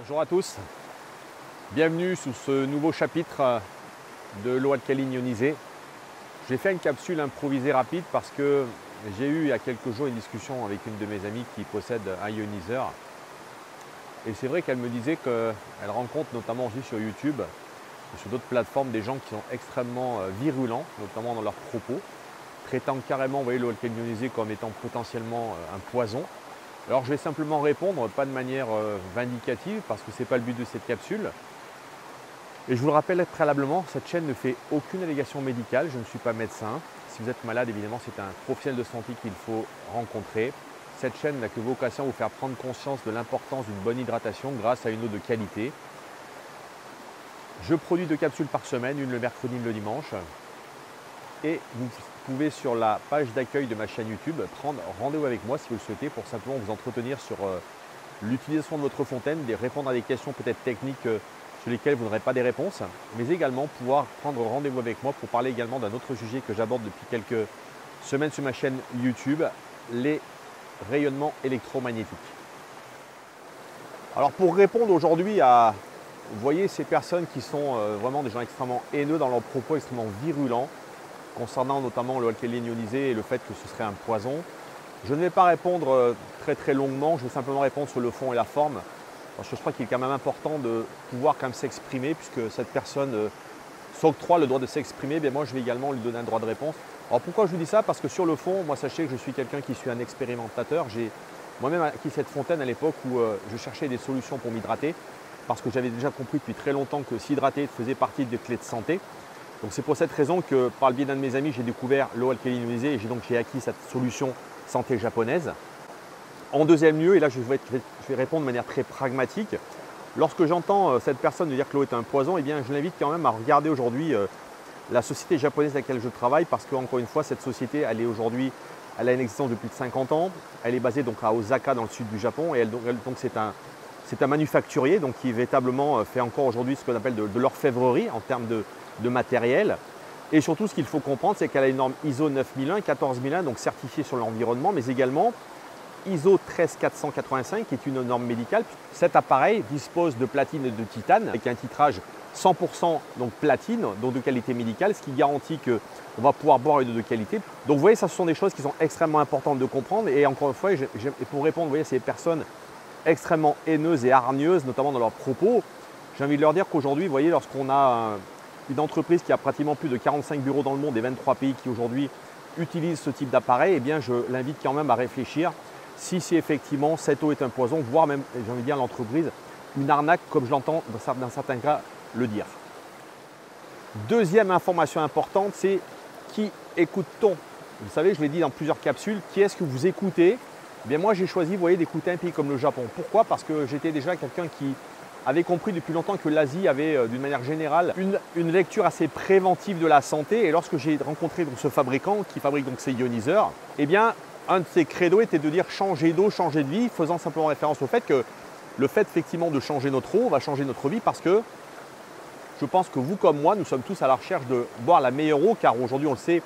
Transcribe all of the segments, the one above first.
Bonjour à tous, bienvenue sous ce nouveau chapitre de l'eau alcaline ionisée. J'ai fait une capsule improvisée rapide parce que j'ai eu il y a quelques jours une discussion avec une de mes amies qui possède un ioniseur. Et c'est vrai qu'elle me disait qu'elle rencontre notamment aussi sur YouTube et sur d'autres plateformes des gens qui sont extrêmement virulents, notamment dans leurs propos, traitant carrément l'eau alcaline ionisée comme étant potentiellement un poison. Alors je vais simplement répondre, pas de manière vindicative, parce que ce n'est pas le but de cette capsule. Et je vous le rappelle préalablement, cette chaîne ne fait aucune allégation médicale, je ne suis pas médecin. Si vous êtes malade, évidemment, c'est un professionnel de santé qu'il faut rencontrer. Cette chaîne n'a que vocation à vous faire prendre conscience de l'importance d'une bonne hydratation grâce à une eau de qualité. Je produis 2 capsules par semaine, une le mercredi, une le dimanche. Et vous pouvez sur la page d'accueil de ma chaîne YouTube prendre rendez-vous avec moi si vous le souhaitez pour simplement vous entretenir sur l'utilisation de votre fontaine, répondre à des questions peut-être techniques sur lesquelles vous n'aurez pas des réponses, mais également pouvoir prendre rendez-vous avec moi pour parler également d'un autre sujet que j'aborde depuis quelques semaines sur ma chaîne YouTube, les rayonnements électromagnétiques. Alors pour répondre aujourd'hui à, vous voyez, ces personnes qui sont vraiment des gens extrêmement haineux dans leurs propos, extrêmement virulents, concernant notamment l'eau alcaline ionisée et le fait que ce serait un poison. Je ne vais pas répondre très longuement, je vais simplement répondre sur le fond et la forme. Parce que je crois qu'il est quand même important de pouvoir quand même s'exprimer, puisque cette personne s'octroie le droit de s'exprimer, bien moi je vais également lui donner un droit de réponse. Alors pourquoi je vous dis ça? Parce que sur le fond, moi sachez que je suis quelqu'un qui suis un expérimentateur. J'ai moi-même acquis cette fontaine à l'époque où je cherchais des solutions pour m'hydrater, parce que j'avais déjà compris depuis très longtemps que s'hydrater faisait partie des clés de santé. Donc c'est pour cette raison que par le biais d'un de mes amis, j'ai découvert l'eau alcaline ionisée et j'ai acquis cette solution santé japonaise. En deuxième lieu, et là je vais répondre de manière très pragmatique, lorsque j'entends cette personne dire que l'eau est un poison, eh bien je l'invite quand même à regarder aujourd'hui la société japonaise avec laquelle je travaille, parce qu'encore une fois, cette société, elle a une existence depuis plus de 50 ans. Elle est basée donc à Osaka dans le sud du Japon et donc c'est un manufacturier donc, qui véritablement fait encore aujourd'hui ce qu'on appelle de l'orfèvrerie en termes de matériel. Et surtout, ce qu'il faut comprendre, c'est qu'elle a une norme ISO 9001, 14001, donc certifiée sur l'environnement, mais également ISO 13485, qui est une norme médicale. Cet appareil dispose de platine et de titane, avec un titrage 100% donc platine, donc de qualité médicale, ce qui garantit qu'on va pouvoir boire une eau de qualité. Donc vous voyez, ça ce sont des choses qui sont extrêmement importantes de comprendre. Et encore une fois, et pour répondre, vous voyez, ces personnes extrêmement haineuses et hargneuses, notamment dans leurs propos, j'ai envie de leur dire qu'aujourd'hui, vous voyez, lorsqu'on a une entreprise qui a pratiquement plus de 45 bureaux dans le monde et 23 pays qui aujourd'hui utilisent ce type d'appareil, eh bien je l'invite quand même à réfléchir si effectivement cette eau est un poison, voire même, j'ai envie de dire, l'entreprise, une arnaque, comme je l'entends dans certains cas le dire. Deuxième information importante, c'est qui écoute-t-on? Vous savez, je l'ai dit dans plusieurs capsules, qui est-ce que vous écoutez? Eh bien moi j'ai choisi, vous voyez, d'écouter un pays comme le Japon. Pourquoi? Parce que j'étais déjà quelqu'un qui avait compris depuis longtemps que l'Asie avait d'une manière générale une lecture assez préventive de la santé. Et lorsque j'ai rencontré donc, ce fabricant qui fabrique donc ces ioniseurs, eh bien un de ses credos était de dire changer d'eau, changer de vie, faisant simplement référence au fait que le fait effectivement de changer notre eau va changer notre vie, parce que je pense que vous comme moi, nous sommes tous à la recherche de boire la meilleure eau, car aujourd'hui on le sait,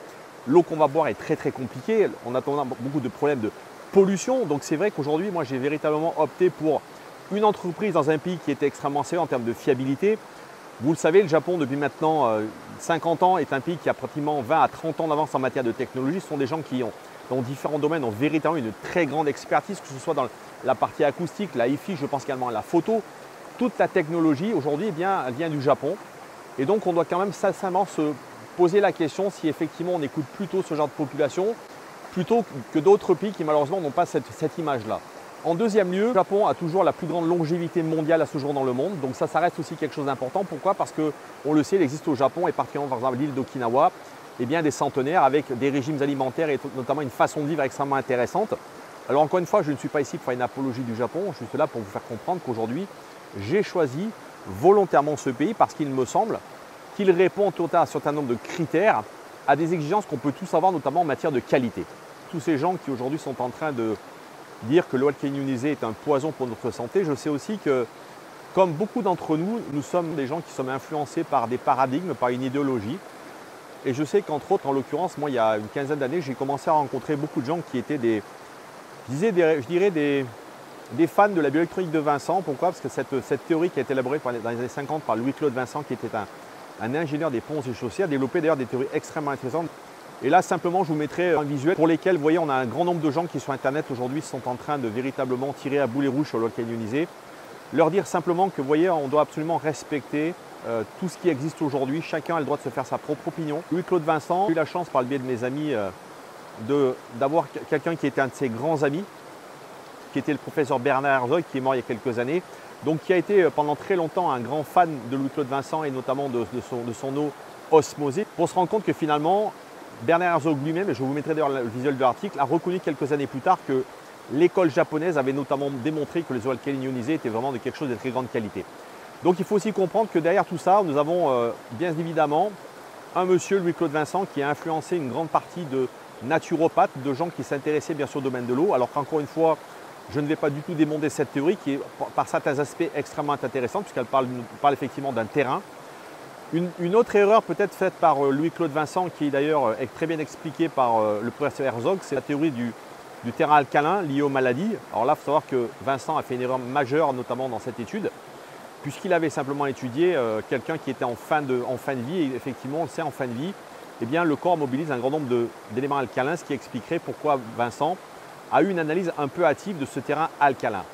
l'eau qu'on va boire est très compliquée, on a beaucoup de problèmes de pollution. Donc c'est vrai qu'aujourd'hui moi j'ai véritablement opté pour une entreprise dans un pays qui était extrêmement sérieux en termes de fiabilité. Vous le savez, le Japon depuis maintenant 50 ans est un pays qui a pratiquement 20 à 30 ans d'avance en matière de technologie. Ce sont des gens qui dans différents domaines ont véritablement une très grande expertise, que ce soit dans la partie acoustique, la hi-fi, je pense également à la photo. Toute la technologie aujourd'hui, eh bien, elle vient du Japon. Et donc on doit quand même sincèrement se poser la question si effectivement on écoute plutôt ce genre de population plutôt que d'autres pays qui malheureusement n'ont pas cette image-là. En deuxième lieu, le Japon a toujours la plus grande longévité mondiale à ce jour dans le monde. Donc ça reste aussi quelque chose d'important. Pourquoi? Parce qu'on le sait, il existe au Japon et particulièrement par exemple l'île d'Okinawa, eh bien, des centenaires avec des régimes alimentaires et notamment une façon de vivre extrêmement intéressante. Alors encore une fois, je ne suis pas ici pour faire une apologie du Japon, je suis là pour vous faire comprendre qu'aujourd'hui, j'ai choisi volontairement ce pays parce qu'il me semble qu'il répond à un certain nombre de critères, à des exigences qu'on peut tous avoir, notamment en matière de qualité. Tous ces gens qui aujourd'hui sont en train de dire que l'eau alcaline ionisée est un poison pour notre santé, je sais aussi que, comme beaucoup d'entre nous, nous sommes des gens qui sommes influencés par des paradigmes, par une idéologie. Et je sais qu'entre autres, en l'occurrence, moi, il y a une quinzaine d'années, j'ai commencé à rencontrer beaucoup de gens qui étaient des des fans de la bioélectronique de Vincent. Pourquoi? Parce que cette théorie qui a été élaborée dans les années 50 par Louis-Claude Vincent, qui était un ingénieur des ponts et chaussées, a développé d'ailleurs des théories extrêmement intéressantes. Et là, simplement, je vous mettrai un visuel pour lesquels, vous voyez, on a un grand nombre de gens qui sur Internet aujourd'hui sont en train de véritablement tirer à boulet rouge sur le Walk-In ionisé. Leur dire simplement que, vous voyez, on doit absolument respecter tout ce qui existe aujourd'hui. Chacun a le droit de se faire sa propre opinion. Louis-Claude Vincent, j'ai eu la chance, par le biais de mes amis, d'avoir quelqu'un qui était un de ses grands amis, qui était le professeur Bernard Herzog, qui est mort il y a quelques années, donc qui a été pendant très longtemps un grand fan de Louis-Claude Vincent et notamment de son eau osmosée, pour se rendre compte que finalement, Bernard Herzog lui-même, et je vous mettrai d'ailleurs le visuel de l'article, a reconnu quelques années plus tard que l'école japonaise avait notamment démontré que les eaux alcalines ionisées étaient vraiment de quelque chose de très grande qualité. Donc il faut aussi comprendre que derrière tout ça, nous avons bien évidemment un monsieur, Louis-Claude Vincent, qui a influencé une grande partie de naturopathes, de gens qui s'intéressaient bien sûr au domaine de l'eau, alors qu'encore une fois, je ne vais pas du tout démonter cette théorie qui est par certains aspects extrêmement intéressante, puisqu'elle parle effectivement d'un terrain. Une autre erreur peut-être faite par Louis-Claude Vincent, qui d'ailleurs est très bien expliquée par le professeur Herzog, c'est la théorie du terrain alcalin lié aux maladies. Alors là, il faut savoir que Vincent a fait une erreur majeure, notamment dans cette étude, puisqu'il avait simplement étudié quelqu'un qui était en fin de vie, et effectivement, on le sait, en fin de vie, eh bien, le corps mobilise un grand nombre d'éléments alcalins, ce qui expliquerait pourquoi Vincent a eu une analyse un peu hâtive de ce terrain alcalin.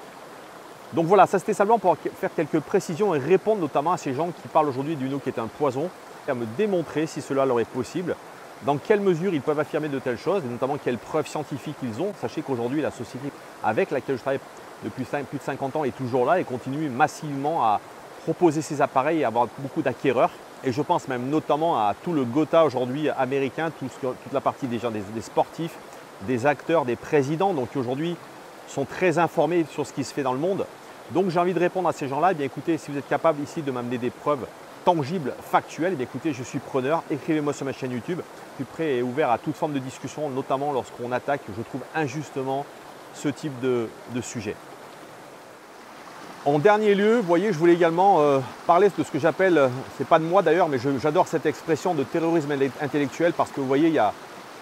Donc voilà, ça c'était simplement pour faire quelques précisions et répondre notamment à ces gens qui parlent aujourd'hui d'une eau qui est un poison, et à me démontrer, si cela leur est possible, dans quelle mesure ils peuvent affirmer de telles choses, et notamment quelles preuves scientifiques ils ont. Sachez qu'aujourd'hui, la société avec laquelle je travaille depuis plus de 50 ans est toujours là et continue massivement à proposer ces appareils et à avoir beaucoup d'acquéreurs. Et je pense même notamment à tout le Gotha aujourd'hui américain, toute la partie des sportifs, des acteurs, des présidents, donc qui aujourd'hui sont très informés sur ce qui se fait dans le monde. Donc j'ai envie de répondre à ces gens-là, eh bien écoutez, si vous êtes capable ici de m'amener des preuves tangibles, factuelles, eh bien écoutez, je suis preneur, écrivez-moi sur ma chaîne YouTube. Je suis prêt et ouvert à toute forme de discussion, notamment lorsqu'on attaque, je trouve injustement, ce type de sujet. En dernier lieu, vous voyez, je voulais également parler de ce que j'appelle, c'est pas de moi d'ailleurs, mais j'adore cette expression de terrorisme intellectuel, parce que vous voyez,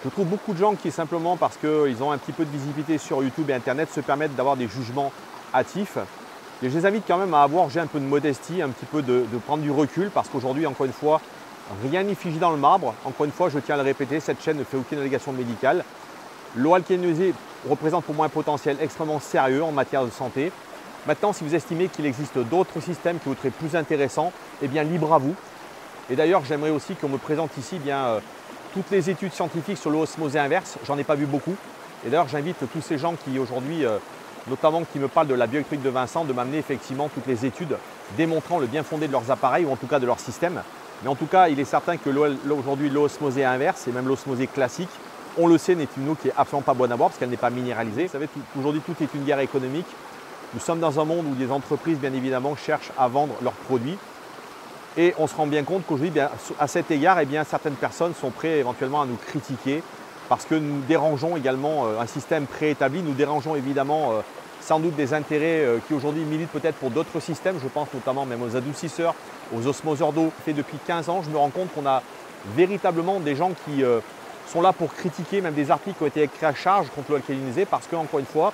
je trouve beaucoup de gens qui simplement, parce qu'ils ont un petit peu de visibilité sur YouTube et Internet, se permettent d'avoir des jugements hâtifs. Et je les invite quand même à avoir, j'ai un peu de modestie, un petit peu de prendre du recul, parce qu'aujourd'hui, encore une fois, rien n'est figé dans le marbre. Encore une fois, je tiens à le répéter, cette chaîne ne fait aucune allégation médicale. L'eau alcaline ionisée représente pour moi un potentiel extrêmement sérieux en matière de santé. Maintenant, si vous estimez qu'il existe d'autres systèmes qui vous seraient plus intéressants, eh bien libre à vous. Et d'ailleurs, j'aimerais aussi qu'on me présente ici toutes les études scientifiques sur l'eau osmosée inverse. J'en ai pas vu beaucoup. Et d'ailleurs, j'invite tous ces gens qui aujourd'hui, notamment qui me parlent de la bioélectronique de Vincent, de m'amener effectivement toutes les études démontrant le bien fondé de leurs appareils ou en tout cas de leur système. Mais en tout cas, il est certain que aujourd'hui, l'eau osmosée inverse et même l'eau osmosée classique, on le sait, n'est une eau qui est absolument pas bonne à boire parce qu'elle n'est pas minéralisée. Vous savez, aujourd'hui, tout est une guerre économique. Nous sommes dans un monde où des entreprises, bien évidemment, cherchent à vendre leurs produits. Et on se rend bien compte qu'aujourd'hui, à cet égard, eh bien, certaines personnes sont prêtes éventuellement à nous critiquer parce que nous dérangeons également un système préétabli. Nous dérangeons évidemment sans doute des intérêts qui aujourd'hui militent peut-être pour d'autres systèmes. Je pense notamment même aux adoucisseurs, aux osmoseurs d'eau. Depuis 15 ans, je me rends compte qu'on a véritablement des gens qui sont là pour critiquer même des articles qui ont été écrits à charge contre l'eau alcalinisée parce que, encore une fois,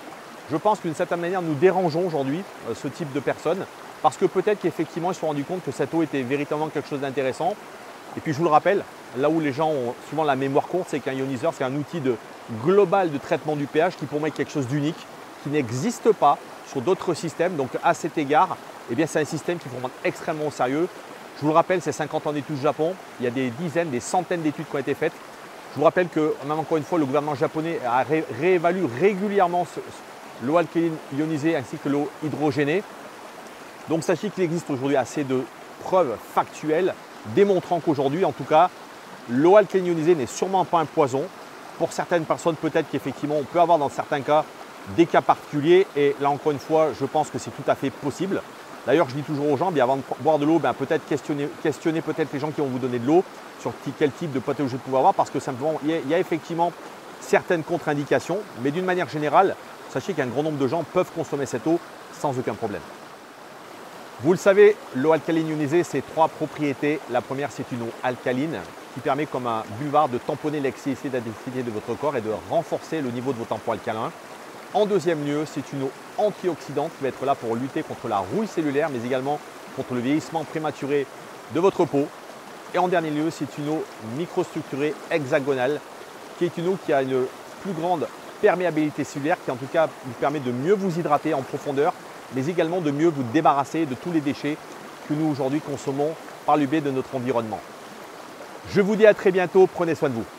je pense qu'une certaine manière, nous dérangeons aujourd'hui ce type de personnes parce que peut-être qu'effectivement, ils se sont rendus compte que cette eau était véritablement quelque chose d'intéressant. Et puis, je vous le rappelle, là où les gens ont souvent la mémoire courte, c'est qu'un ioniseur, c'est un outil global de traitement du pH qui pour moi est quelque chose d'unique, qui n'existe pas sur d'autres systèmes. Donc, à cet égard, eh bien, c'est un système qu'il faut prendre extrêmement au sérieux. Je vous le rappelle, c'est 50 ans d'études au Japon. Il y a des dizaines, des centaines d'études qui ont été faites. Je vous rappelle que, même encore une fois, le gouvernement japonais réévalue régulièrement l'eau alcaline ionisée ainsi que l'eau hydrogénée. Donc sachez qu'il existe aujourd'hui assez de preuves factuelles démontrant qu'aujourd'hui, en tout cas, l'eau alcaline ionisée n'est sûrement pas un poison. Pour certaines personnes, peut-être qu'effectivement, on peut avoir dans certains cas des cas particuliers. Et là, encore une fois, je pense que c'est tout à fait possible. D'ailleurs, je dis toujours aux gens, bien avant de boire de l'eau, peut-être questionner peut-être les gens qui vont vous donner de l'eau sur quel type de pathologie vous pouvez avoir, parce que simplement, il y a effectivement certaines contre-indications, mais d'une manière générale, sachez qu'un grand nombre de gens peuvent consommer cette eau sans aucun problème. Vous le savez, l'eau alcaline ionisée, c'est 3 propriétés. La première, c'est une eau alcaline qui permet comme un buvard de tamponner l'excédent d'acidité de votre corps et de renforcer le niveau de vos tampons alcalins. En deuxième lieu, c'est une eau antioxydante qui va être là pour lutter contre la rouille cellulaire, mais également contre le vieillissement prématuré de votre peau. Et en dernier lieu, c'est une eau microstructurée hexagonale, qui est une eau qui a une plus grande perméabilité cellulaire, qui en tout cas vous permet de mieux vous hydrater en profondeur, mais également de mieux vous débarrasser de tous les déchets que nous aujourd'hui consommons par le biais de notre environnement. Je vous dis à très bientôt, prenez soin de vous.